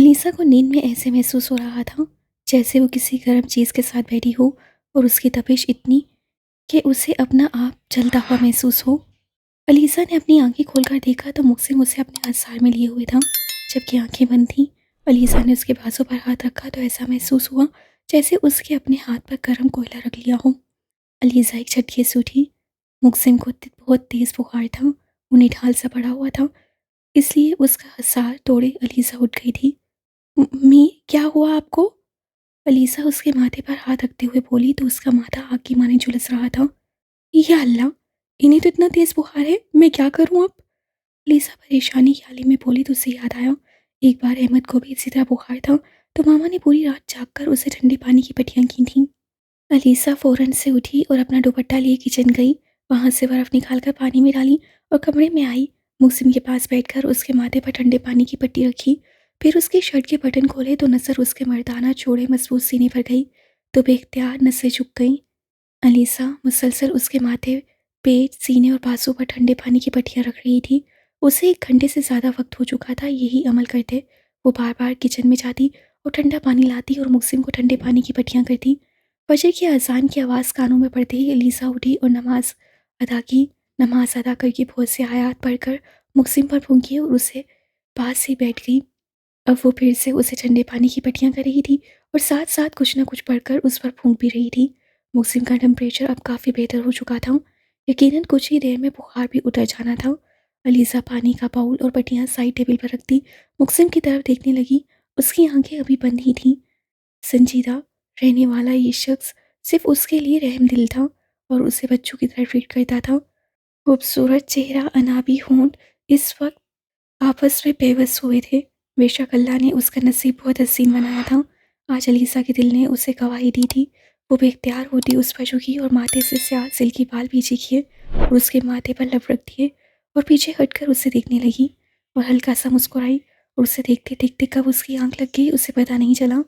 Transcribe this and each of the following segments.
Alyssa को नींद में ऐसे महसूस हो रहा था जैसे वो किसी गर्म चीज़ के साथ बैठी हो और उसकी तपिश इतनी कि उसे अपना आप जलता हुआ महसूस हो। अलीसा ने अपनी आंखें खोलकर देखा तो मुहसिन उसे अपने आसार में लिए हुए था, जबकि आंखें बंद थीं। अलीसा ने उसके बाजू पर हाथ रखा तो ऐसा महसूस हुआ जैसे उसके अपने हाथ पर गर्म कोयला रख लिया हो। अलीसा एक झटके से उठी। मुहसिन को बहुत तेज़ बुखार था, वो निढाल सा पड़ा हुआ था, इसलिए उसका हसार तोड़े अलीसा उठ गई थी। मी, क्या हुआ आपको? अलीसा उसके माथे पर हाथ रखते हुए बोली तो उसका माथा आग की माने झुलस रहा था। या अल्लाह, इन्हें तो इतना तेज बुखार है, मैं क्या करूं अब? अलीसा परेशानी की हालत में बोली तो उसे याद आया, एक बार अहमद को भी इसी तरह बुखार था तो मामा ने पूरी रात जागकर उसे ठंडे पानी की पट्टियां की थीं। अलीसा फौरन से उठी और अपना दुपट्टा लिए किचन गई। वहां से बर्फ निकालकर पानी में डाली और कमरे में आई। मुहसिन के पास बैठकर उसके माथे पर ठंडे पानी की पट्टी रखी। फिर उसकी शर्ट के बटन खोले तो नजर उसके मर्दाना चौड़े मजबूत सीने पर गई तो बेख्तियार नसें झुक गईं। अलीसा मुसलसल उसके माथे, पेट, सीने और बाजू पर ठंडे पानी की पट्टियां रख रही थी। उसे 1 घंटे से ज़्यादा वक्त हो चुका था यही अमल करते। वो बार बार किचन में जाती और ठंडा पानी लाती और मुहसिन को ठंडे पानी की पट्टियां करती। फजर की अजान की आवाज़ कानों में पड़ते ही अलीसा उठी और नमाज अदा की। नमाज अदा करके बहुत से आयात पढ़कर मुहसिन पर फूंकी और उसे पास ही बैठ गई। अब वो फिर से उसे ठंडे पानी की पट्टियां कर रही थी और साथ साथ कुछ न कुछ पढ़कर उस पर फूंक भी रही थी। मुहसिन का टेम्परेचर अब काफ़ी बेहतर हो चुका था। यकीनन कुछ ही देर में बुखार भी उतर जाना था। अलीसा पानी का बाउल और पट्टियां साइड टेबल पर रखती मुहसिन की तरफ देखने लगी। उसकी आंखें अभी बंद ही थीं। संजीदा रहने वाला ये शख्स सिर्फ उसके लिए रहमदिल था और उसे बच्चों की तरह ट्रीट करता था। खूबसूरत चेहरा, अनाबी होंठ इस वक्त आपस में बेबस हुए थे। बेशक अल्लाह ने उसका नसीब बहुत हसीन बनाया था। आज अलीसा के दिल ने उसे गवाही दी थी। वो बेख्तियार होती उस पर झुकी और माथे से स्याह सिल्की बाल पीछे किए और उसके माथे पर लब रख दिए और पीछे हटकर उसे देखने लगी और हल्का सा मुस्कुराई और उसे देखते देखते कब उसकी आंख लग गई उसे पता नहीं चला।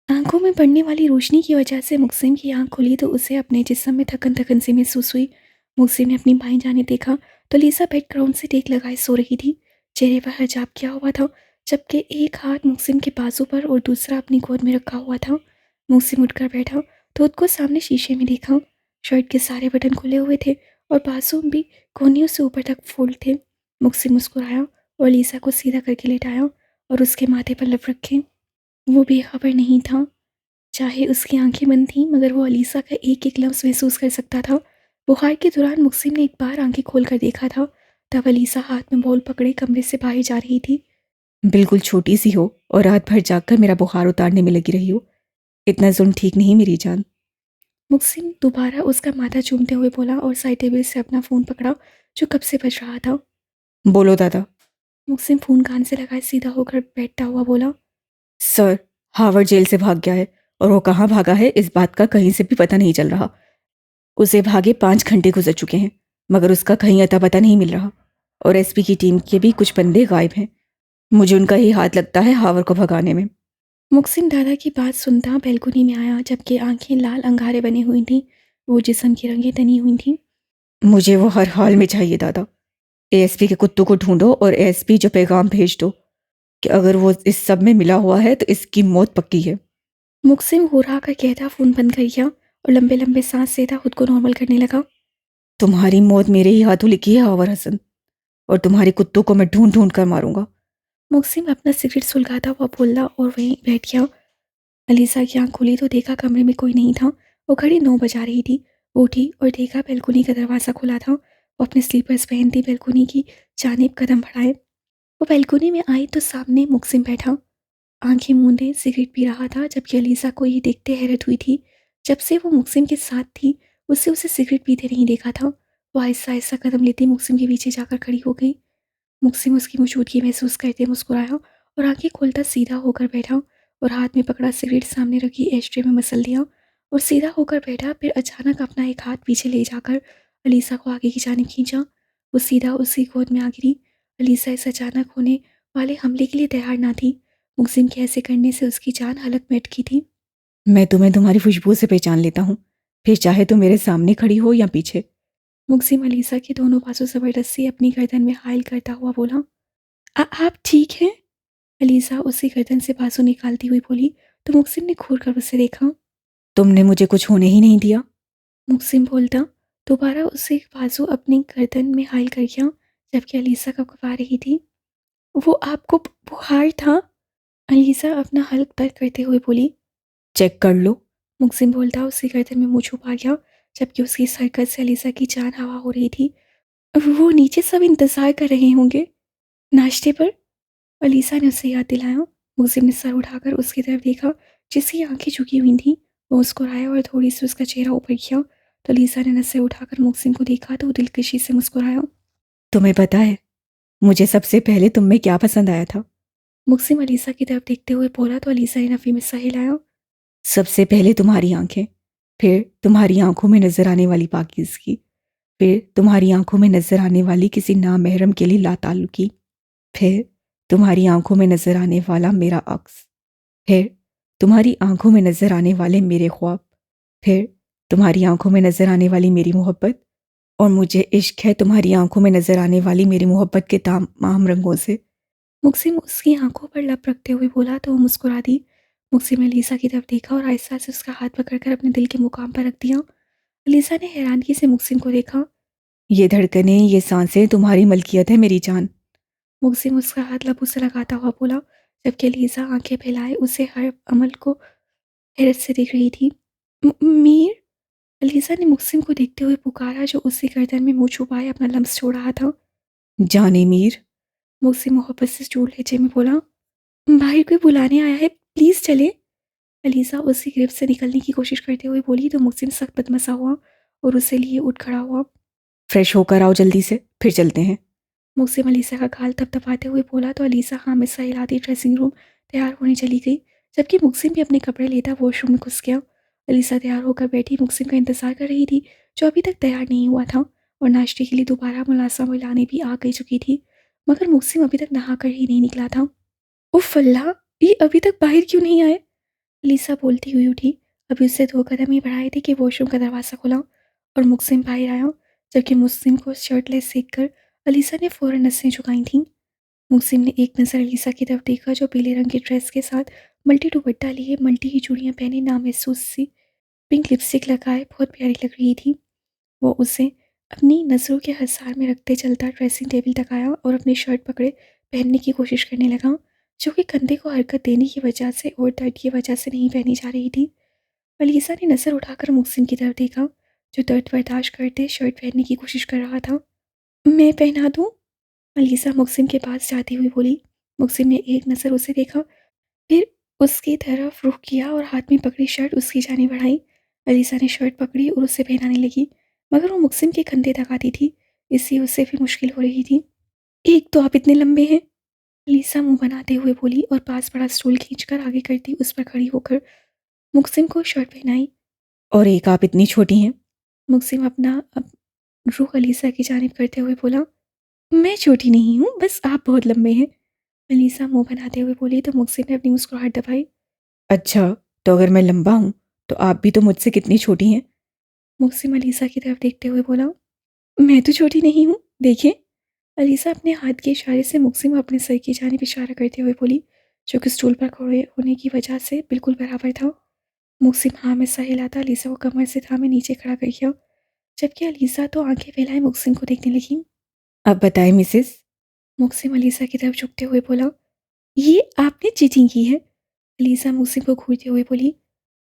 आंखों में पड़ने वाली रोशनी की वजह से मुहसिन की आंख खुली तो उसे अपने जिस्म में थकन थकन सी महसूस हुई। मुहसिन ने अपनी बाएं जाने देखा तो लीसा बेड ग्राउंड से टेक लगाए सो रही थी। चेहरे पर हिजाब किया हुआ था, जबकि एक हाथ मुहसिन के बाजू पर और दूसरा अपनी गोद में रखा हुआ था। मुहसिन उठकर बैठा तो खुद को सामने शीशे में देखा। शर्ट के सारे बटन खुले हुए थे और बाजू भी कोहनियों से ऊपर तक फोल्ड थे। मुहसिन मुस्कुराया और लीसा को सीधा करके लेटाया और उसके माथे पर लब रखे। वो बेखबर नहीं था। चाहे उसकी आंखें बंद थीं मगर वो अलीसा का एक एक लफ्ज़ महसूस कर सकता था। बुखार के दौरान मुहसिन ने एक बार आंखें खोलकर देखा था, तब अलीसा हाथ में बॉल पकड़े कमरे से बाहर जा रही थी। बिल्कुल छोटी सी हो और रात भर जागकर मेरा बुखार उतारने में लगी रही हो। इतना जुल्म ठीक नहीं मेरी जान। मुहसिन दोबारा उसका माथा चूमते हुए बोला और साइड टेबल से अपना फ़ोन पकड़ा जो कब से बज रहा था। बोलो दादा। मुहसिन फ़ोन कान से लगाए सीधा होकर बैठता हुआ बोला। सर, हार्वर्ड जेल से भाग गया है और वो कहाँ भागा है इस बात का कहीं से भी पता नहीं चल रहा। उसे भागे 5 घंटे गुजर चुके हैं मगर उसका कहीं अता पता नहीं मिल रहा और एसपी की टीम के भी कुछ बंदे गायब हैं। मुझे उनका ही हाथ लगता है हार्वर्ड को भगाने में। मुहसिन दादा की बात सुनता बैल्कुनी में आया, जबकि आंखें लाल अंगारे बनी हुई थीं। वो जिस्म की रंगें तनी हुई थीं। मुझे वो हर हाल में चाहिए दादा। एएसपी के कुत्तों को ढूंढो और एएसपी जो पैगाम भेज दो कि अगर वो इस सब में मिला हुआ है तो इसकी मौत पक्की है। मुकसिम घुरा कर कहता फ़ोन बंद कर दिया और लंबे लंबे सांस लेता खुद को नॉर्मल करने लगा। तुम्हारी मौत मेरे ही हाथों लिखी है आवर हसन, और तुम्हारे कुत्तों को मैं ढूंढ ढूंढ कर मारूंगा। मुकसिम अपना सिगरेट सुलगाता हुआ बोला और वहीं बैठ गया। अलीसा की आंख खुली तो देखा कमरे में कोई नहीं था। वो घड़ी 9 बजा रही थी। वो उठी और देखा बैल्कुनी का दरवाज़ा खुला था। वो अपने स्लीपर्स पहनती बैल्कुनी की जानिब कदम बढ़ाए। वो बैल्कुनी में आई तो सामने मुकसिम बैठा, आंखें मूंदे सिगरेट पी रहा था, जबकि अलीसा को ये देखते हैरत हुई थी। जब से वो मुकसिम के साथ थी उसे सिगरेट पीते नहीं देखा था। वो आहिस्ता आहिस्ता कदम लेती मुकसिम के पीछे जाकर खड़ी हो गई। मुकसिम उसकी मौजूदगी महसूस करते मुस्कुराया और आंखें खोलता सीधा होकर बैठा और हाथ में पकड़ा सिगरेट सामने रखी एस्ट्रे में मसल दिया और सीधा होकर बैठा। फिर अचानक अपना एक हाथ पीछे ले जाकर अलीसा को आगे की जानिब खींचा। वो सीधा उसकी गोद में आ गिरी। अलीसा इस अचानक होने वाले हमले के लिए तैयार ना थी। मुकसिम के ऐसे करने से उसकी जान हलक में अटकी थी। मैं तुम्हें तुम्हारी खुशबू से पहचान लेता हूँ, फिर चाहे तुम मेरे सामने खड़ी हो या पीछे। मुकसिम अलीसा के दोनों बाजू जबरदस्ती अपनी गर्दन में हायल करता हुआ बोला, आप ठीक हैं? अलीसा उसी गर्दन से बाजू निकालती हुई बोली तो मुक्सिम ने घूर कर उसे देखा। तुमने मुझे कुछ होने ही नहीं दिया। मुक्सिम बोलता दोबारा उसे बाजू अपनी गर्दन में हाइल कर गया, जबकि अलीसा कपकपा रही थी। वो आपको बुखार था? अलीसा अपना हल्क दर्द करते हुए बोली। चेक कर लो। मुक्सिम बोलता उसकी गर्दन में मुंह छुपा गया, जबकि उसकी इस हरकत से अलीसा की जान हवा हो रही थी। वो नीचे सब इंतजार कर रहे होंगे नाश्ते पर, अलीसा ने उसे याद दिलाया। मुक्सिम ने सर उठाकर उसकी तरफ देखा, जिसकी आंखें झुकी हुई थीं। वो मुस्कुराया और थोड़ी सी उसका चेहरा ऊपर किया, तो अलीसा ने नसें उठाकर मुक्सिम को देखा तो वो दिलकशी से मुस्कुराया। तुम्हें पता है मुझे सबसे पहले तुम में क्या पसंद आया था? मुक्सिम अलीसा की तरफ देखते हुए बोला तो अलीसा ने नफी में सर हिलाया। सबसे पहले तुम्हारी आंखें, फिर तुम्हारी आंखों में नजर आने वाली पाकीज़गी, फिर तुम्हारी आंखों में नजर आने वाली किसी नामहरम के लिए लाताल्लुकी, फिर तुम्हारी आंखों में नजर आने वाला मेरा अक्स, फिर तुम्हारी आंखों में नजर आने वाले मेरे ख्वाब, फिर तुम्हारी आंखों में नजर आने वाली मेरी मोहब्बत, और मुझे इश्क है तुम्हारी आंखों में नजर आने वाली मेरी मोहब्बत के तमाम रंगों से। मुक्सिम उसकी आंखों पर लप रखते हुए बोला तो वो मुस्कुरा दी। मुक्सिम ने अलीसा की तरफ देखा और आहिस्ता से उसका हाथ पकड़कर अपने दिल के मुकाम पर रख दिया। अलीसा ने हैरानगी से मुक्सिम को देखा। ये धड़कनें, ये सांसें तुम्हारी मलकियत है मेरी जान। मुक्सिम उसका हाथ लबों से लगाता हुआ बोला, जबकि अलीसा आंखें फैलाए उसे हर अमल को हैरत से देख रही थी। मीर, अलीसा ने मुक्सिम को देखते हुए पुकारा, जो उसकी गर्दन में मुंह छुपाए अपना लम्स छोड़ रहा था। जाने मीर। मुक्सिम मोहब्बत से चूर लहजे में बोला, भाई कोई बुलाने आया है, प्लीज चले। अलीसा उसकी गिरफ्त से निकलने की कोशिश करते हुए बोली तो मुक्सिम सख्त बदमसा हुआ और उसे लिए उठ खड़ा हुआ। फ्रेश होकर आओ जल्दी से, फिर चलते हैं। मुक्सिम अलीसा का गाल थपथपाते हुए बोला तो अलीसा हाँ में सर हिलाती ड्रेसिंग रूम तैयार होने चली गई, जबकि मुक्सिम भी अपने कपड़े लेता वॉशरूम में घुस गया। अलीसा तैयार होकर बैठी मुक्सिम का इंतजार कर रही थी, जो अभी तक तैयार नहीं हुआ था, और नाश्ते के लिए दोबारा मुलासा मिलाने भी आ गई चुकी थी, मगर मुक्सिम अभी तक नहा कर ही नहीं निकला था। उफ अल्लाह, ये अभी तक बाहर क्यों नहीं आए? अलीसा बोलती हुई उठी। अभी उससे 2 कदम ही बढ़ाए थे कि वॉशरूम का दरवाज़ा खुला और मुक्सिम बाहर आया, जबकि मुक्सिम को शर्टलेस देखकर अलीसा ने फ़ौरन नसें झुकाई थीं। मुक्सिम ने एक नज़र अलीसा की तरफ देखा, जो पीले रंग की ड्रेस के साथ मल्टी दुपट्टा लिए, मल्टी की चूड़ियाँ पहने, नामहसूस सी पिंक लिपस्टिक लगाए बहुत प्यारी लग रही थी। वो उसे अपनी नज़रों के हसार में रखते चलता ड्रेसिंग टेबल तक आया और अपनी शर्ट पकड़े पहनने की कोशिश करने लगा, जो कि कंधे को हरकत देने की वजह से और दर्द की वजह से नहीं पहनी जा रही थी। अलीसा ने नज़र उठाकर मुक्सिम की तरफ देखा, जो दर्द बर्दाश्त करते शर्ट पहनने की कोशिश कर रहा था। मैं पहना दूँ? अलीसा मुक्सिम के पास जाती हुई बोली। मुक्सिम ने एक नज़र उसे देखा, फिर उसकी तरफ रुख किया और हाथ में पकड़ी शर्ट उसकी जानिब बढ़ाई। अलीसा ने शर्ट पकड़ी और उसे पहनाने लगी, मगर वो मुक्सिम के कंधे तक आती थी, इसलिए उससे भी मुश्किल हो रही थी। एक तो आप इतने लंबे हैं, अलीसा मुंह बनाते हुए बोली और पास बड़ा स्टूल खींचकर आगे करती उस पर खड़ी होकर मुक्सिम को शर्ट पहनाई। और एक आप इतनी छोटी हैं। मुक्सिम अपना रुख अलीसा की जानिब करते हुए बोला, मैं छोटी नहीं हूँ, बस आप बहुत लंबे हैं। अलीसा मुंह बनाते हुए बोली तो मुक्सिम ने अपनी मुस्कुराहट दबाई। अच्छा, तो अगर मैं लंबा हूँ तो आप भी तो मुझसे कितनी छोटी हैं। मुक्सिम अलीसा की तरफ देखते हुए बोला, मैं तो छोटी नहीं हूँ, देखिए। अलीसा अपने हाथ के इशारे से मुक्सिम अपने सर की जानिब इशारा करते हुए बोली, जो कि स्टूल पर खड़े होने की वजह से बिल्कुल बराबर था। मुक्सिम हाँ में सर हिलाता अलीसा को कमर से थामे नीचे खड़ा कर दिया, जबकि अलीसा तो आंखें फैलाए मुक्सिम को देखने लगी। अब बताएं मिसेस। मुक्सिम अलीसा की तरफ झुकते हुए बोला, ये आपने चीटिंग की है। अलीसा मुक्सिम को घूरते हुए बोली।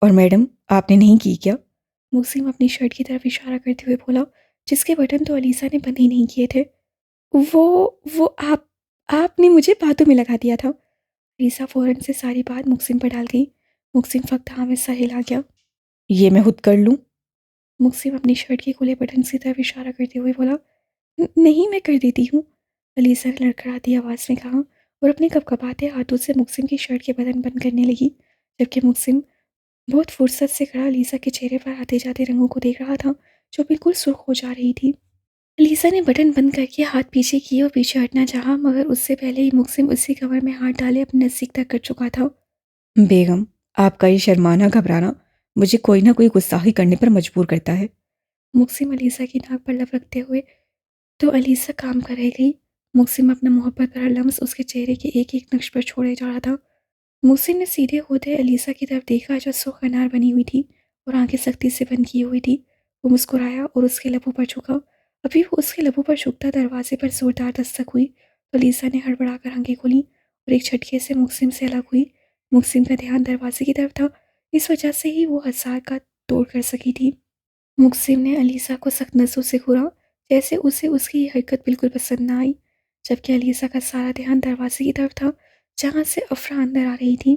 और मैडम, आपने नहीं की क्या? मुक्सिम अपनी शर्ट की तरफ इशारा करते हुए बोला, जिसके बटन तो अलीसा ने बंद ही नहीं किए थे। वो वो आपने मुझे बातों में लगा दिया था। अलीसा फ़ौरन से सारी बात मुक्सिम पर डाल गई। मुक्सिम फ़क्त हाँ में सर हिला गया। ये मैं खुद कर लूँ। मुक्सिम अपनी शर्ट के खुले बटन की तरफ इशारा करते हुए बोला, नहीं मैं कर देती हूँ। अलीसा ने लड़खड़ाती आवाज़ में कहा और अपने कपकपाते हाथों से मुक्सिम की शर्ट के बटन बंद करने लगी, जबकि मुक्सिम बहुत फुर्सत से खड़ा अलीसा के चेहरे पर आते जाते रंगों को देख रहा था, जो बिल्कुल सुर्ख हो जा रही थी। अलीसा ने बटन बंद करके हाथ पीछे किए और पीछे हटना चाहा, मगर उससे पहले ही मुक्सिम उसकी कमर में हाथ डाले अपने नज़दीक तक कर चुका था। बेगम, आपका ये शर्माना घबराना मुझे कोई ना कोई गुस्ताखी करने पर मजबूर करता है। मुक्सिम अलीसा की नाक पर लब रखते हुए तो अलीसा काम कर रह गई। मुक्सिम अपना मोहब्बत भरा लम्स उसके चेहरे के एक एक नक्श पर छोड़े जा रहा था। मुक्सिम ने सीधे होते अलीसा की तरफ देखा जो सुख अनार बनी हुई थी और आंखें सख्ती से बंद की हुई थी। वो मुस्कुराया और उसके लबों पर झुका। अभी वो उसके लबों पर झुकता दरवाजे पर जोरदार दस्तक हुई तो अलीसा ने हड़बड़ाकर आंखें खोली और एक झटके से मुक्सिम से अलग हुई। मुक्सिम का ध्यान दरवाजे की तरफ था, इस वजह से ही वो हजार का तोड़ कर सकी थी। मुक्सिम ने अलीसा को सख्त नज़रों से घूरा, जैसे उसे उसकी ये हरकत बिल्कुल पसंद ना आई, जबकि अलीसा का सारा ध्यान दरवाजे की तरफ था जहाँ से अफरा अंदर आ रही थी।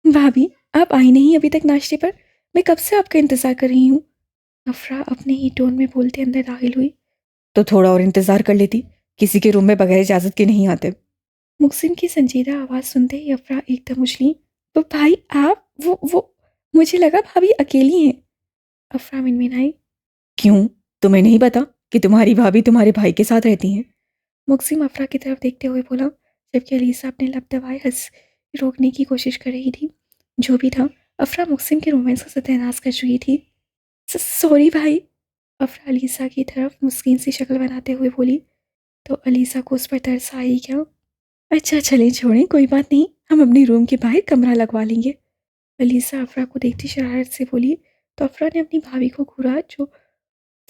भाभी, आप आई नहीं अभी तक नाश्ते पर? मैं कब से आपका इंतज़ार कर रही हूँ। अफरा अपने ही टोन में बोलते अंदर दाखिल हुई। तो थोड़ा और इंतजार कर लेती, किसी के रूम में बगैर इजाजत के नहीं आते। मुक्सिम की संजीदा आवाज़ सुनते ही अफरा एकदम उछली। वो भाई आप, वो मुझे लगा भाभी अकेली हैं। अफरा मिनमिनाई। क्यों, तुम्हें नहीं पता कि तुम्हारी भाभी तुम्हारे भाई के साथ रहती हैं? मुक्सिम अफरा की तरफ देखते हुए बोला, जबकि अलीसा अपने लब दबाए हंस रोकने की कोशिश कर रही थी। जो भी था, अफरा मुक्सिम के रोमांस को सत्यानाश कर चुकी थी। सॉरी भाई। अफरा अलीसा की तरफ मुस्किन सी शक्ल बनाते हुए बोली। तो अलीसा को उस पर तरस आई क्या? अच्छा चलें, छोड़ें, कोई बात नहीं, हम अपने रूम के बाहर कमरा लगवा लेंगे। अलीसा अफरा को देखती शरारत से बोली। तो अफरा ने अपनी भाभी को घूरा जो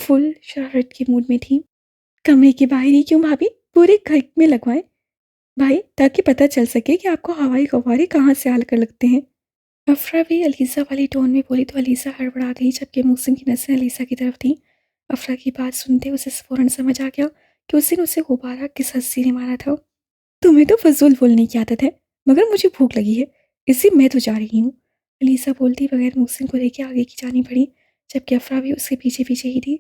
फुल शरारत के मूड में थी। कमरे के बाहर ही क्यों भाभी, पूरे घर में लगवाएं भाई, ताकि पता चल सके कि आपको हवाई फव्वारे कहाँ से आकर लगते हैं। अफरा भी अलीसा वाली टोन में बोली तो अलीसा हड़बड़ा गई, जबकि मुहसिन की नज़रें अलीसा की तरफ थी। अफरा की बात सुनते उसे फ़ौरन समझ आ गया कि उस दिन उसे गुब्बारा किस हस्ती ने मारा था। तुम्हें तो फजूल बोलने की आदत है, मगर मुझे भूख लगी है, इसलिए मैं तो जा रही हूँ। अलीसा बोलती बगैर मुहसिन को देखे आगे की जानी पड़ी, जबकि अफरा भी उसके पीछे पीछे ही थी।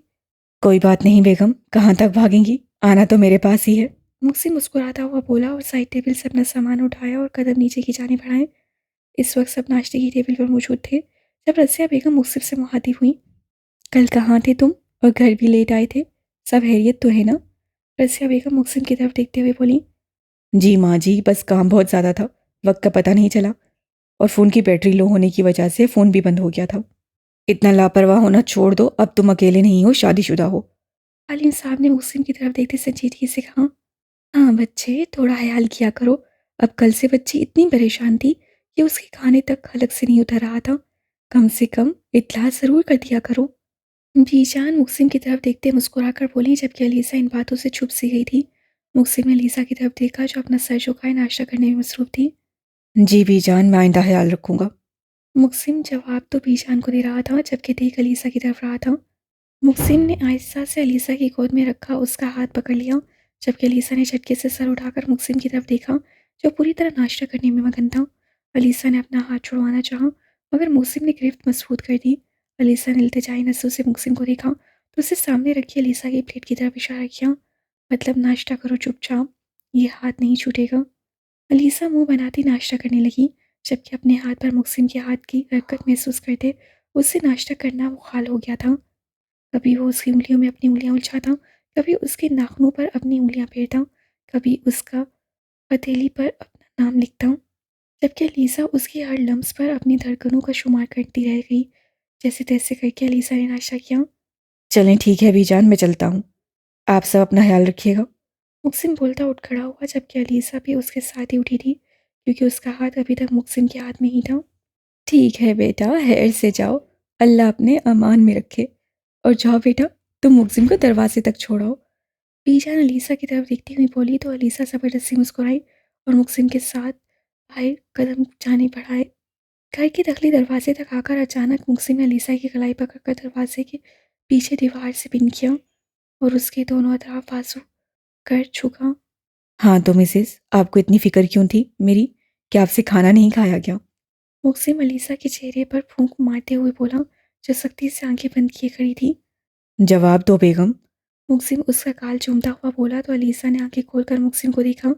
कोई बात नहीं बेगम, कहाँ तक भागेंगी, आना तो मेरे पास ही है। मुहसिन मुस्कुराता हुआ बोला और साइड टेबल से अपना सामान उठाया और कदम नीचे की जाने बढ़ाए। इस वक्त सब नाश्ते की टेबल पर मौजूद थे जब रसिया बेगम मुखसिफ से मुखातिब हुई। कल कहाँ थे तुम, और घर भी लेट आए थे, सब हैरियत तो है ना? रसिया बेगम मुहसिन की तरफ देखते हुए बोली। जी माँ जी, बस काम बहुत ज़्यादा था, वक्त का पता नहीं चला, और फ़ोन की बैटरी लो होने की वजह से फ़ोन भी बंद हो गया था। इतना लापरवाह होना छोड़ दो, अब तुम अकेले नहीं हो, शादीशुदा हो। आलिम साहब ने मुहसिन की तरफ देखते संजीदगी से कहा। हाँ बच्चे, थोड़ा ख्याल किया करो। अब कल से बच्ची इतनी परेशान थी कि उसके खाने तक हलक से नहीं उतर रहा था। कम से कम इत्तला ज़रूर कर दिया करो। बीजान मुहसिन की तरफ देखते मुस्कुराकर बोली, जबकि अलीसा इन बातों से छुप सी गई थी। मुहसिन ने अलीसा की तरफ देखा जो अपना सर झुकाए नाश्ता करने में मसरूफ थी। जी बीजान, मैं आइंदा ख्याल रखूँगा। मुहसिन जवाब तो बीजान को दे रहा था, जबकि देख अलीसा की तरफ रहा था। मुहसिन ने आहिस्ता से अलीसा की गोद में रखा उसका हाथ पकड़ लिया, जबकि अलीसा ने झटके से सर उठाकर मुहसिन की तरफ देखा जो पूरी तरह नाश्ता करने में मगन था। अलीसा ने अपना हाथ छुड़वाना चाहा, मगर मुहसिन ने गिरफ्त मजबूत कर दी। अलीसा ने इल्तिजाई नज़रों से मुहसिन को देखा तो उसे सामने रखी अलीसा की प्लेट की तरफ इशारा किया, मतलब नाश्ता करो चुपचाप, ये हाथ नहीं छूटेगा। अलीसा मुंह बनाती नाश्ता करने लगी, जबकि अपने हाथ पर मुहसिन के हाथ की हरकत महसूस करते उससे नाश्ता करना मुहाल हो गया था। कभी वो उसकी उंगलियों में अपनी उंगलियां उलझाता, कभी उसके नाखूनों पर अपनी उंगलियां फेरता, कभी उसका हथेली पर अपना नाम लिखता, जबकि अलीसा उसकी हर लम्स पर अपनी धड़कनों का शुमार करती रह गई। जैसे तैसे करके अलीसा ने नाश्ता किया। चलें ठीक है बीजान, मैं चलता हूँ, आप सब अपना ख्याल रखिएगा। मुक्सिम बोलता उठ खड़ा हुआ, जबकि अलीसा भी उसके साथ ही उठी थी, क्योंकि उसका हाथ अभी तक मुक्सिम के हाथ में ही था। ठीक है बेटा, खैर से जाओ, अल्लाह अपने अमान में रखे। और जाओ बेटा, तुम मुग्जिम को दरवाजे तक छोड़ो। बीजान अलीसा की तरफ देखती हुई बोली तो अलीसा ज़बरदस्ती मुस्कुराई और मुक्सिम के साथ बाहर कदम जाने बढ़ाए। घर के दखली दरवाजे तक आकर अचानक मुक्सिम ने अलीसा की कलाई पकड़कर दरवाजे के पीछे दीवार से पिन किया और उसके दोनों अतराफ बाजू कर झुका। हाँ तो मिसेस, आपको इतनी फिक्र क्यों थी मेरी, क्या आपसे खाना नहीं खाया गया? मुक्सिम अलीसा के चेहरे पर फूंक मारते हुए बोला, जो सख्ती से आंखें बंद किए खड़ी थी। जवाब दो बेगम। मुक्सिम उसका गाल चूमता हुआ बोला तो अलीसा ने आंखें खोलकर मुक्सिम को देखा।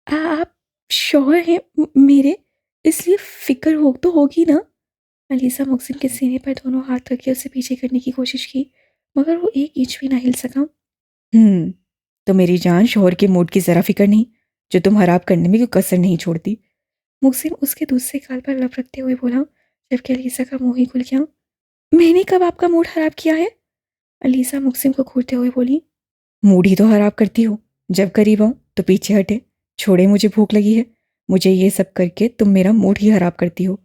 आप शौहर हैं मेरे, इसलिए फिक्र हो तो होगी ना? अलीसा मुक्सिम के सीने पर दोनों हाथ रखे उसे पीछे करने की कोशिश की, मगर वो एक इंच भी ना हिल सका। हम्म, तो मेरी जान, शोहर के मूड की ज़रा फिक्र नहीं, जो तुम खराब करने में कोई कसर नहीं छोड़ती। मुक्सिम उसके दूसरे गाल पर लब रखते हुए बोला, जबकि अलीसा का मुंह ही खुल गया। मैंने कब आपका मूड खराब किया है? अलीसा मुक्सिम को घूरते हुए बोली। मूड ही तो खराब करती हो, जब करीब आऊँ तो पीछे हटे, छोड़े मुझे भूख लगी है। मुझे ये सब करके तुम मेरा मूड ही खराब करती हो।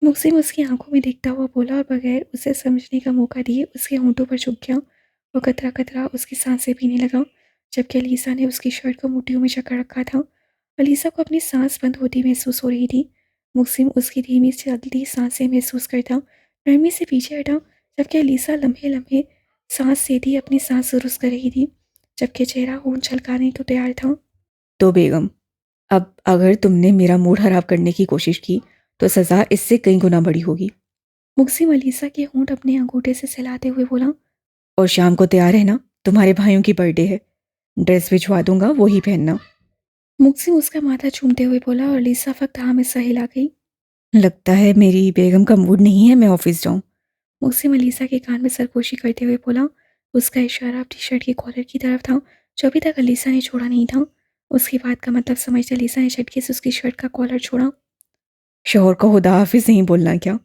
मुक्सिम उसकी आंखों में देखता हुआ बोला और बगैर उसे समझने का मौका दिए उसके होंठों पर झुक गया। वो कतरा कतरा उसकी सांसें पीने लगा, जबकि अलीसा ने उसकी शर्ट को मुट्ठियों में जकड़ रखा था। अलीसा को अपनी सांस बंद होती महसूस हो रही थी। मुक्सिम उसकी धीमी चलती सांसें महसूस करता नरमी से पीछे हटा, जबकि अलीसा लम्हे लम्हे सांस से थी अपनी सांस दुरुस्त कर रही थी, जबकि चेहरा खून छलकाने को तैयार था। तो बेगम, अब अगर तुमने मेरा मूड खराब करने की कोशिश की तो सज़ा इससे कई गुना बड़ी होगी। मुक्सिम अलीसा के होंठ अपने अंगूठे से सहलाते हुए बोला। और शाम को तैयार है ना, तुम्हारे भाइयों की बर्थडे है। ड्रेस भिजवा दूंगा, वो ही पहनना। मुक्सिम उसका माथा चूमते हुए बोला और अलीसा फक्त हाँ में सा हिला गई। लगता है मेरी बेगम का मूड नहीं है, मैं ऑफिस जाऊं। मुक्सिम अलीसा के कान में सरगोशी करते हुए बोला। उसका इशारा अब टी शर्ट के कॉलर की तरफ था, जो अभी तक अलीसा ने छोड़ा नहीं था। उसकी बात का मतलब समझते अलीसा ने झटके से उसकी शर्ट का कॉलर छोड़ा। शोहर को खुदा हाफिज नहीं बोलना क्या?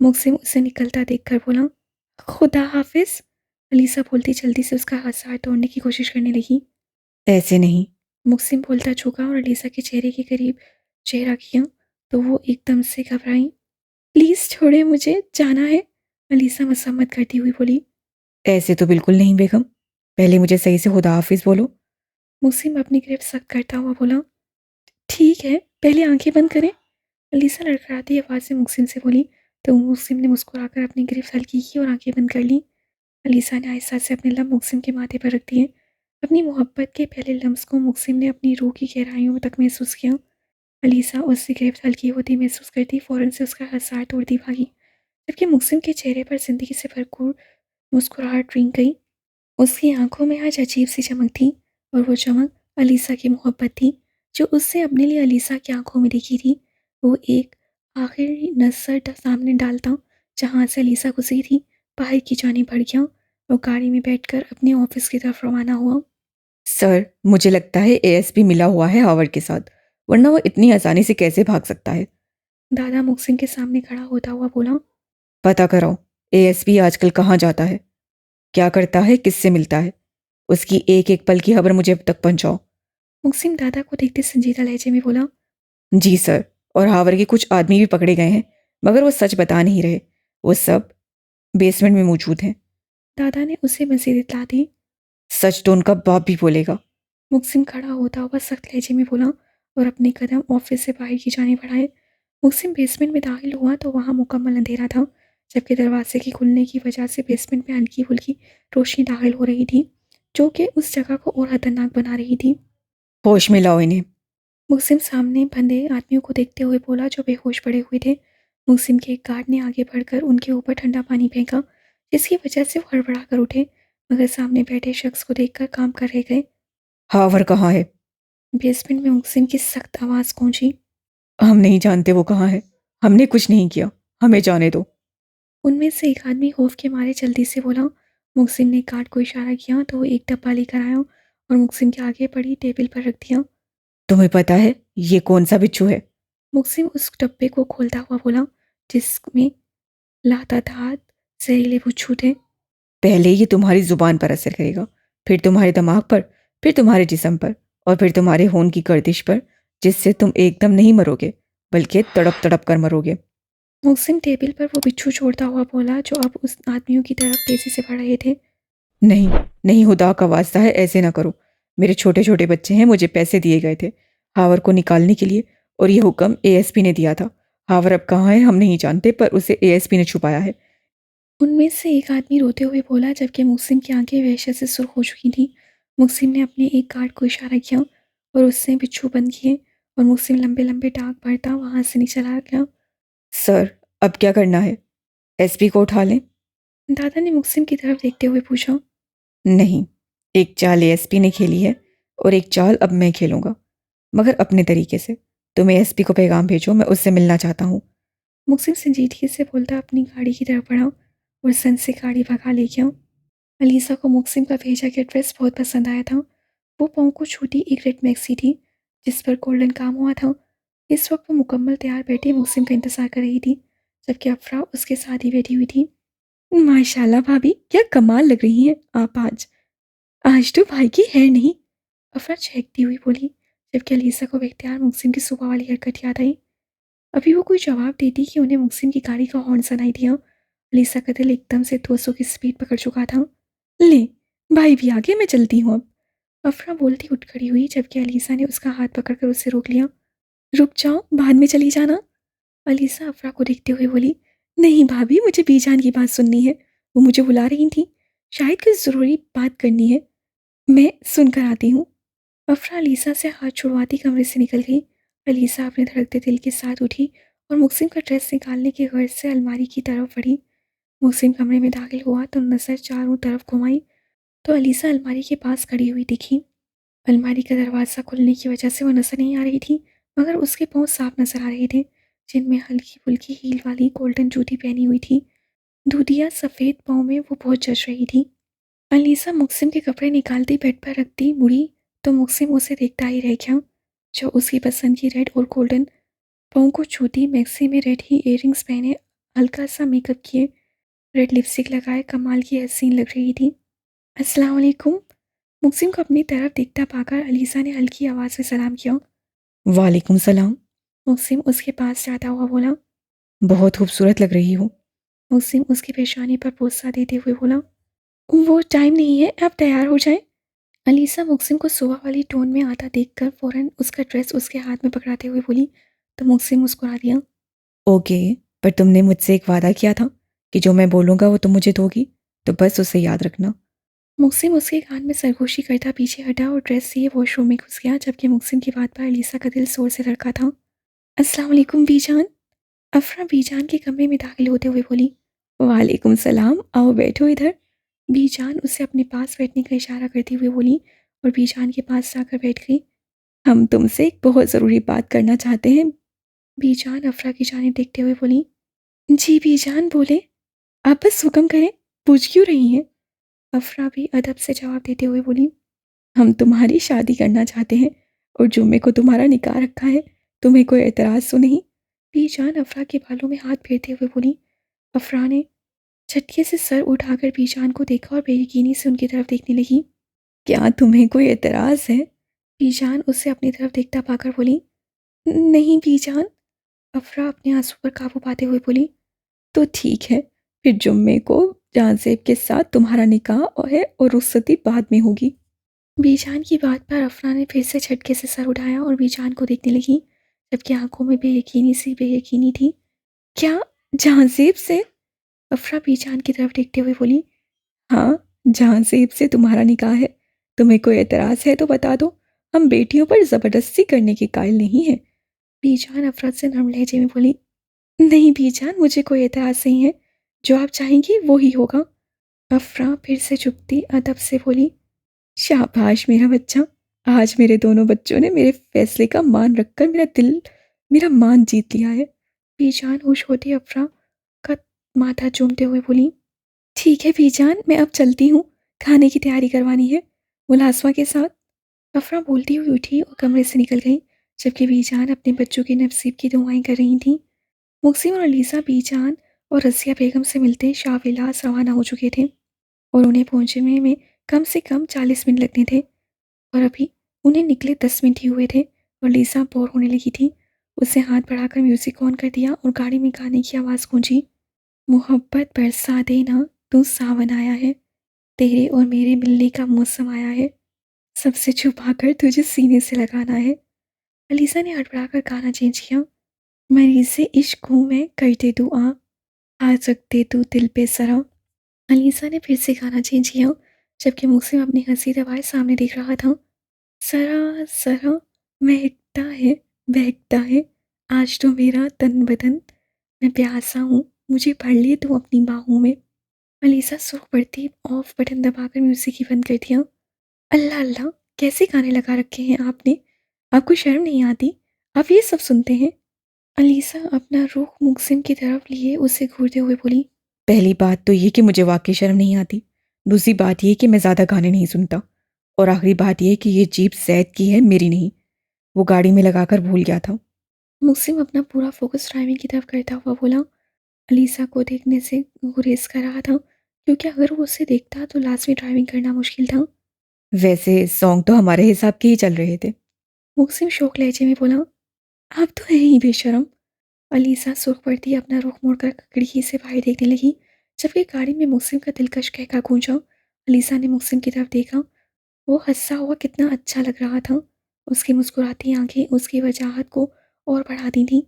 मुक्सिम उसे निकलता देखकर बोला। खुदा हाफिज। अलीसा बोलती जल्दी से उसका हाथ तोड़ने की कोशिश करने लगी। ऐसे नहीं। मुक्सिम बोलता झुका और अलीसा के चेहरे के करीब चेहरा किया, तो वो एकदम से घबराई। प्लीज छोड़े, मुझे जाना है, अलीसा मसम्मत करती हुई बोली। ऐसे तो बिल्कुल नहीं बेगम, पहले मुझे सही से खुदा हाफिज बोलो। मुक्सिम अपनी गिरफ्त सख्त करता हुआ बोला। ठीक है, पहले आंखें बंद करें, अलीसा लड़खड़ाती आवाज़ में मुक्सिम से बोली। तो मुक्सिम ने मुस्कुराकर अपनी गिरफ्त हल्की की और आंखें बंद कर ली। अलीसा ने आहिस्ता से अपने लब मुक्सिम के माथे पर रख दिए। अपनी मोहब्बत के पहले लम्स को मुक्सिम ने अपनी रूह की गहराइयों तक महसूस किया। अलीसा उसकी गिरफ्त हल्की होती महसूस करती फौरन से उसका हसार तोड़ती भागी, जबकि मुक्सिम के चेहरे पर जिंदगी से भरपूर मुस्कुराहट रिंग गई। उसकी आंखों में आज अजीब सी चमक थी, और वो चमक अलीसा की मोहब्बत थी, जो उससे अपने लिए अलीसा की आंखों में दिखी थी। वो एक आखिरी नज़र सामने डालता जहाँ से अलीसा गुजरी थी, बाहर की जाने बढ़ गया और गाड़ी में बैठकर अपने ऑफिस की तरफ रवाना हुआ। सर, मुझे लगता है एएसपी मिला हुआ है हावर्ड के साथ, वरना वो इतनी आसानी से कैसे भाग सकता है। दादा मुक्सिम के सामने खड़ा होता हुआ बोला। पता कराओ, एएसपी आजकल कहाँ जाता है, क्या करता है, किससे मिलता है। उसकी एक एक पल की खबर मुझे अब तक पहुंचाओ। मुक्सिम दादा को देखते संजीदा लहजे में बोला। जी सर। और हावर के कुछ आदमी भी पकड़े गए हैं, मगर वो सच बता नहीं रहे। वो सब बेसमेंट में मौजूद हैं। दादा ने उसे मजीद इत्तला दी। सच तो उनका बाप भी बोलेगा। मुक्सिम खड़ा होता हुआ सख्त लहजे में बोला और अपने कदम ऑफिस से बाहर की जाने बढ़ाए। मुक्सिम बेसमेंट में दाखिल हुआ तो वहां मुकम्मल अंधेरा था, जबकि दरवाजे के खुलने की वजह से बेसमेंट में हल्की फुल्की रोशनी दाखिल हो रही थी, जो कि उस जगह को और खतरनाक बना रही थी। होश में लाओ इन्हें। मुक्सिम सामने बंधे आदमियों को देखते हुए बोला, जो बेहोश पड़े हुए थे। मुक्सिम के एक गार्ड ने आगे बढ़कर उनके ऊपर ठंडा पानी फेंका, जिसकी वजह से वो हड़बड़ा कर उठे, मगर सामने बैठे शख्स को देखकर काम कर रह गए। हावर कहाँ है? बेसमेंट में मुक्सिम की सख्त आवाज़ गूंजी। हम नहीं जानते वो कहाँ है। हमने कुछ नहीं किया, हमें जाने दो। उनमें से एक आदमी खौफ के मारे जल्दी से बोला। मुक्सिम ने गार्ड को इशारा किया तो वो एक डब्बा लेकर आया और मुक्सिम के आगे पड़ी टेबल पर रख दिया। तुम्हें पता है ये कौन सा बिच्छू है? मुक्सिम उस डब्बे को खोलता हुआ बोला, जिसमें लातादार जहरीले बिच्छू थे। पहले ये तुम्हारी जुबान पर असर करेगा, फिर तुम्हारे दिमाग पर, फिर तुम्हारे जिस्म पर, और फिर तुम्हारे खून की गर्दिश पर, जिससे तुम एकदम नहीं मरोगे, बल्कि तड़प तड़प कर मरोगे। मुक्सिम टेबल पर वो बिच्छू छोड़ता हुआ बोला, जो अब उस आदमियों की तरफ तेजी से बढ़ रहे थे। नहीं, नहीं, खुदा का वास्ता है, ऐसे ना करो। मेरे छोटे छोटे बच्चे हैं, मुझे पैसे दिए गए थे हावर को निकालने के लिए, और ये हुक्म एएसपी ने दिया था। हावर अब कहाँ है हम नहीं जानते, पर उसे एएसपी ने छुपाया है। उनमें से एक आदमी रोते हुए बोला, जबकि मुक्सिम की आंखें वहशत से सुर्ख हो चुकी थीं। मुक्सिम ने अपने एक गार्ड को इशारा किया और उससे बिच्छू बंद किए, और मुक्सिम लंबे लंबे टाँग भरता वहां से नीचे चला गया। सर, अब क्या करना है? एसपी को उठा लें? दादा ने मुक्सिम की तरफ देखते हुए पूछा। नहीं, एक चाल एएसपी ने खेली है और एक चाल अब मैं खेलूंगा, मगर अपने तरीके से। तुम एएसपी को पैगाम भेजो, मैं उससे मिलना चाहता हूँ। मुक्सिम संजीदगी से बोलता अपनी गाड़ी की तरफ बढ़ा और सन से गाड़ी भगा ले गया। अलीसा को मुक्सिम का भेजा गया ड्रेस बहुत पसंद आया था। वो पाँव को छूती एक रेड मैक्सी थी, जिस पर गोल्डन काम हुआ था। इस वक्त वो मुकम्मल तैयार बैठी मुक्सिम का इंतजार कर रही थी, जबकि अफरा उसके साथ ही बैठी हुई थी। माशाल्लाह भाभी, क्या कमाल लग रही हैं आप आज। आज तो भाई की है नहीं। अफरा चहकती हुई बोली, जबकि अलीसा को बेख्तियार मुहसिन की सुबह वाली हरकत याद आई। अभी वो कोई जवाब देती कि उन्हें मुहसिन की गाड़ी का हॉर्न सुनाई दिया। अलीसा का दिल एकदम से 200 की स्पीड पकड़ चुका था। ले, भाई भी आगे, मैं चलती हूँ अब। अफरा बोलती उठ खड़ी हुई, जबकि अलीसा ने उसका हाथ पकड़कर उससे रोक लिया। रुक जाओ, बाद में चली जाना। अलीसा अफरा को देखते हुए बोली, नहीं भाभी, मुझे बीजान की बात सुननी है। वो मुझे बुला रही थी, शायद कोई ज़रूरी बात करनी है। मैं सुनकर आती हूँ। अफरा अलीसा से हाथ छुड़वाती कमरे से निकल गई। अलीसा अपने धड़कते दिल के साथ उठी और मुहसिन का ड्रेस निकालने की गर्ज से अलमारी की तरफ बढ़ी। मुहसिन कमरे में दाखिल हुआ तो नजर चारों तरफ घुमाई तो अलीसा अलमारी के पास खड़ी हुई दिखी। अलमारी का दरवाज़ा खुलने की वजह से वो नजर नहीं आ रही थी, मगर उसके पाँव साफ नजर आ रहे थे, जिनमें हल्की फुल्की हील वाली गोल्डन जूती पहनी हुई थी। दूधिया सफ़ेद पाँव में वो बहुत जच रही थी। अलीसा मुकसिम के कपड़े निकालती बेड पर रखती मुड़ी तो मुकसिम उसे देखता ही रह गया, जो उसकी पसंद की रेड और गोल्डन पाँव को छूती। मैक्सी में रेड ही इयररिंग्स पहने, हल्का सा मेकअप किए, रेड लिपस्टिक लगाए कमाल की हसीन लग रही थी। अस्सलाम वालेकुम। मुकसिम को अपनी तरफ देखता पाकर अलीसा ने हल्की आवाज़ में सलाम किया। वालेकुम सलाम। मुकसिम उसके पास जाता हुआ बोला। बहुत खूबसूरत लग रही हो। मुकसिम उसकी पेशानी पर बोसा देते हुए बोला, वो टाइम नहीं है, आप तैयार हो जाएं। अलीसा मुकसिम को सुबह वाली टोन में आता देखकर फौरन उसका ड्रेस उसके हाथ में पकड़ाते हुए बोली, तो मुकसिम मुस्कुरा दिया। ओके, पर तुमने मुझसे एक वादा किया था कि जो मैं बोलूँगा वो तुम मुझे दोगी, तो बस उसे याद रखना। मुकसिम उसके कान में सरगोशी करता पीछे हटा और ड्रेस लिए वॉशरूम में घुस गया, जबकि मुकसिम की बात पर अलीसा का दिल जोर से धड़का था। अस्सलाम वालेकुम बीजान। अफरा बीजान के कमरे में दाखिल होते हुए बोली। वालेकुम सलाम, आओ बैठो इधर। बीजान उसे अपने पास बैठने का इशारा करती हुए बोली और बीजान के पास जाकर बैठ गई। हम तुमसे एक बहुत ज़रूरी बात करना चाहते हैं। बीजान अफरा की जानिब देखते हुए बोली, जी बीजान बोले, आप बस हुक्म करें, पूछ क्यों रही हैं। अफरा भी अदब से जवाब देते हुए बोली, हम तुम्हारी शादी करना चाहते हैं और जुम्मे को तुम्हारा निकाह रखा है। तुम्हें कोई एतराज़ तो नहीं? बीजान अफरा के बालों में हाथ फेरते हुए बोली। अफरा ने झटके से सर उठाकर बीजान को देखा और बेयकीनी से उनकी तरफ देखने लगी। क्या तुम्हें कोई एतराज़ है? बीजान उससे अपनी तरफ देखता पाकर बोली, नहीं बीजान। अफरा अपने आंसू पर काबू पाते हुए बोली, तो ठीक है, फिर जुम्मे को जांजेब के साथ तुम्हारा निकाह है और रुखसती बाद में होगी। बीजान की बात पर अफरा ने फिर से झटके से सर उठाया और बीजान को देखने लगी, जबकि आंखों में बेयकीनी थी। क्या, जांजेब से? अफरा बीजान की तरफ देखते हुए बोली। हाँ, जांजेब से तुम्हारा निकाह है। तुम्हें कोई एतराज़ है तो बता दो। हम बेटियों पर ज़बरदस्ती करने के कायल नहीं हैं। बीजान अफरा से नरम लहजे में बोली, नहीं बीजान, मुझे कोई एतराज़ नहीं है, जो आप चाहेंगी वो ही होगा। अफरा फिर से झुकती अदब से बोली, शाबाश मेरा बच्चा। आज मेरे दोनों बच्चों ने मेरे फैसले का मान रखकर मेरा मान जीत लिया है। बीजान होश होती अफरा का माथा चूमते हुए बोली, ठीक है बीजान, मैं अब चलती हूँ, खाने की तैयारी करवानी है मुलाजमा के साथ। अफरा बोलती हुई उठी और कमरे से निकल गई, जबकि बीजान अपने बच्चों के नसीब की दुआएं कर रही थी। मुक्सिम और अलीसा बीजान और रसिया बेगम से मिलते शाहविलास रवाना हो चुके थे और उन्हें पहुंचने में कम से कम 40 मिनट लगने थे, और अभी उन्हें निकले 10 मिनट ही हुए थे और लीसा बोर होने लगी थी। उसने हाथ बढ़ाकर म्यूजिक ऑन कर दिया और गाड़ी में गाने की आवाज़ गूंजी। मोहब्बत बरसा देना, तू सावन आया है, तेरे और मेरे मिलने का मौसम आया है, सबसे छुपाकर तुझे सीने से लगाना है। अलीसा ने हड़बड़ाकर गाना चेंज किया। मरीज से इश्क हूँ मैं, कर दे दुआ, आ सकते तू दिल पे सरा। अलीसा ने फिर से गाना चेंज किया, जबकि मुकसिम अपनी हंसी दबाए सामने देख रहा था। सरा सरा महकता है, बहकता है, आज तो मेरा तन बदन, मैं प्यासा हूँ, मुझे भर ले तू अपनी बाहों में। अलीसा सुख पड़ती ऑफ बटन दबाकर म्यूजिक ही बंद कर दिया। अल्लाह अल्लाह, कैसे गाने लगा रखे हैं आपने, आपको शर्म नहीं आती, आप ये सब सुनते हैं। अलीसा अपना रुख मुकसिम की तरफ लिए उसे घूरते हुए बोली। पहली बात तो ये कि मुझे वाकई शर्म नहीं आती। दूसरी बात ये कि मैं ज़्यादा गाने नहीं सुनता। और आखिरी बात ये कि ये जीप जैद की है, मेरी नहीं। वो गाड़ी में लगाकर भूल गया था। मुकसिम अपना पूरा फोकस ड्राइविंग की तरफ करता हुआ बोला। अलीसा को देखने से गुरेज कर रहा था, क्योंकि अगर वो उसे देखता तो लाजमी ड्राइविंग करना मुश्किल था। वैसे सॉन्ग तो हमारे हिसाब के ही चल रहे थे। मुक्सिम शौक लहजे में बोला, आप तो हैं ही बेशरम। अलीसा सुर्ख पड़ती अपना रुख मोड़कर खिड़की से बाहर देखने लगी, जबकि गाड़ी में मुक्सिम का दिलकश कहका गूंजा। अलीसा ने मुक्सिम की तरफ देखा। वो हंसा हुआ कितना अच्छा लग रहा था। उसकी मुस्कुराती आंखें उसकी वजाहत को और बढ़ाती थीं।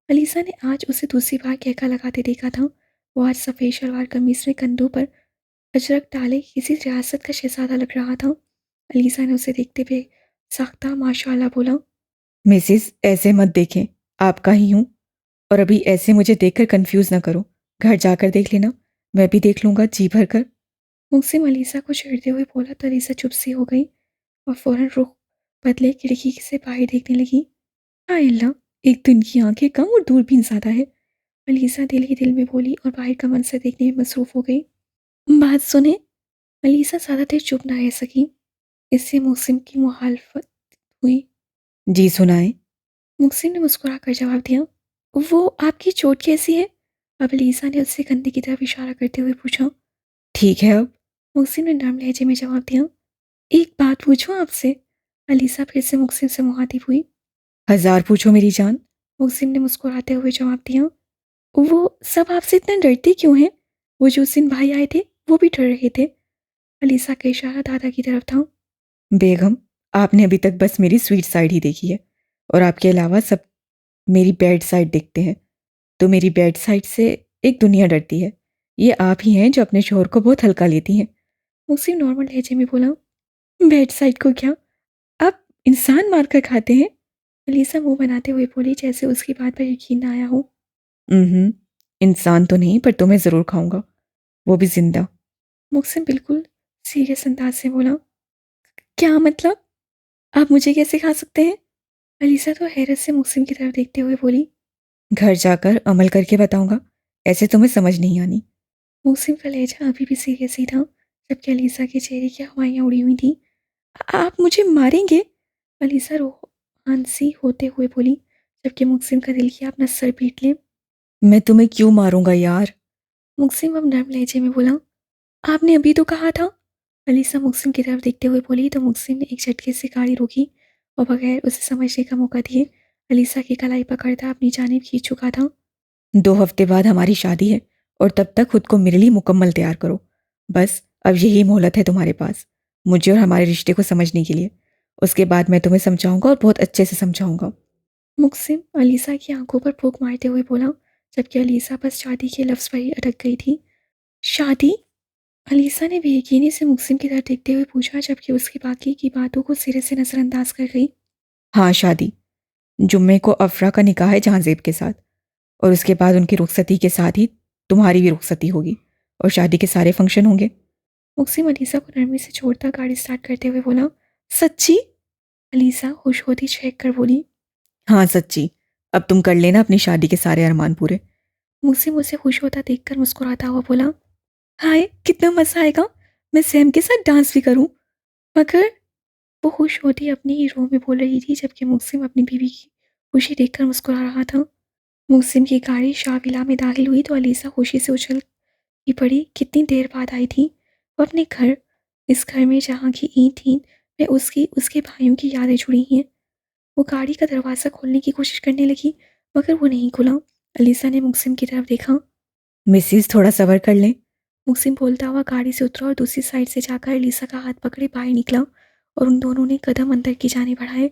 अलीसा ने आज उसे दूसरी बार कहका लगाते देखा था। वो आज सफ़ेद शलवार कमीज में कंधों पर अजरक डाले किसी रियासत का शहजादा लग रहा था। अलीसा ने उसे देखते हुए साख्ता माशाल्लाह बोला। मिसिस, ऐसे मत देखें, आपका ही हूँ। और अभी ऐसे मुझे देखकर कंफ्यूज ना करो। घर जाकर देख लेना, मैं भी देख लूंगा जी भर कर। मुक्सिम अलीसा को छेड़ते हुए बोला तो अलीसा चुप सी हो गई और फौरन रुख बदले खिड़की से बाहर देखने लगी। हाय अल्लाह, एक तो इनकी आंखें कम और दूरबीन ज़्यादा है। अलीसा दिल ही दिल में बोली और बाहर का मंजर देखने में मसरूफ हो गई। बात सुने। अलीसा ज़्यादा देर चुप ना रह सकी। इससे मुक्सिम की मुखालफत हुई। जी सुनाए। मुक्सिम ने मुस्कुरा कर जवाब दिया, वो आपकी चोट कैसी है? अब अलीसा ने उससे कंधे की तरफ इशारा करते हुए पूछा। ठीक है अब। मुक्सिम ने नरम लहजे में जवाब दिया, एक बात पूछूं आपसे? अलीसा फिर से मुक्सिम से मुखातिब हुई। हजार पूछो मेरी जान। मुक्सिम ने मुस्कुराते हुए जवाब दिया, वो सब आपसे इतना डरते क्यों हैं? वो जो उस दिन भाई आए थे वो भी डर रहे थे। अलीसा का इशारा दादा की तरफ था। बेगम, आपने अभी तक बस मेरी स्वीट साइड ही देखी है, और आपके अलावा सब मेरी बैड साइड देखते हैं। तो मेरी बैड साइड से एक दुनिया डरती है। ये आप ही हैं जो अपने शोहर को बहुत हल्का लेती हैं। मुक्सिम नॉर्मल लहजे में बोला, बेड साइड को क्या? आप इंसान मारकर खाते हैं? अलीसा मुंह बनाते हुए बोली जैसे उसकी बात पर यकीन ना आया हो। हम्म, इंसान तो नहीं, पर तुम्हें ज़रूर खाऊंगा, वो भी जिंदा। मुक्सिम बिल्कुल सीरियस अंदाज से बोला, क्या मतलब? आप मुझे कैसे खा सकते हैं? अलीसा तो हैरत से मुक्सिम की तरफ देखते हुए बोली। घर जाकर अमल करके बताऊंगा, ऐसे तुम्हें समझ नहीं आनी। मुक्सिम का लहजा अभी भी सीरियस ही था, जबकि अलीसा के चेहरे की हवाइयाँ उड़ी हुई थीं। आप मुझे मारेंगे? अलीसा रोहानसी होते हुए बोली, जबकि मुक्सिम का दिल किया अपना सर पीट ले। मैं तुम्हें क्यों मारूंगा यार? मुक्सिम अब नर्म लहजे में बोला, आपने अभी तो कहा था। अलीसा मुक्सिम की तरफ देखते हुए बोली तो मुक्सिम ने एक झटके से गाड़ी रोकी और बगैर उसे समझने का मौका दिए अलीसा की कलाई पकड़ता अपनी जानिब खींच चुका था। 2 हफ्ते बाद हमारी शादी है, और तब तक खुद को मेरे लिए मुकम्मल तैयार करो। बस अब यही मोहलत है तुम्हारे पास, मुझे और हमारे रिश्ते को समझने के लिए। उसके बाद मैं तुम्हें समझाऊंगा, और बहुत अच्छे से समझाऊंगा। मुक्सिम अलीसा की आंखों पर फूंक मारते हुए बोला, जबकि अलीसा बस शादी के लफ्ज़ पर ही अटक गई थी। शादी? अलीसा ने बेयकीनी से मुक्सिम की तरफ देखते हुए पूछा, जबकि उसकी बाकी की बातों को सिरे से नज़रअंदाज कर गई। हाँ, शादी। जुम्मे को अफरा का निकाह है जहांजेब के साथ, और उसके बाद उनकी रुखसती के साथ ही तुम्हारी भी रुखसती होगी, और शादी के सारे फंक्शन होंगे। मुक्सिम अलीसा को नरमी से छोड़ता गाड़ी स्टार्ट करते हुए बोला, सच्ची? अलीसा खुश होती चहक कर बोली। हाँ सच्ची। अब तुम कर लेना अपनी शादी के सारे अरमान पूरे। मुक्सिम उसे खुश होता देखकर मुस्कुराता हुआ बोला, हाय कितना मज़ा आएगा, मैं सैम के साथ डांस भी करूं। मगर वो खुश होती अपनी ही रो में बोल रही थी, जबकि मुक्सिम अपनी बीवी की खुशी देखकर मुस्कुरा रहा था। मुक्सिम की गाड़ी शाहविला में दाखिल हुई तो अलीसा खुशी से उछल ही पड़ी। कितनी देर बाद आई थी वो अपने घर, इस घर में जहाँ की ईंट ईंट में उसकी उसके भाइयों की यादें जुड़ी हैं। वो गाड़ी का दरवाज़ा खोलने की कोशिश करने लगी, मगर वो नहीं खुला। अलीसा ने मुक्सिम की तरफ देखा। मिसिस, थोड़ा सब्र कर लें। मुक्सिम बोलता हुआ गाड़ी से उतरा और दूसरी साइड से जाकर अलीसा का हाथ पकड़े बाहर निकला और उन दोनों ने कदम अंदर की जाने बढ़ाए।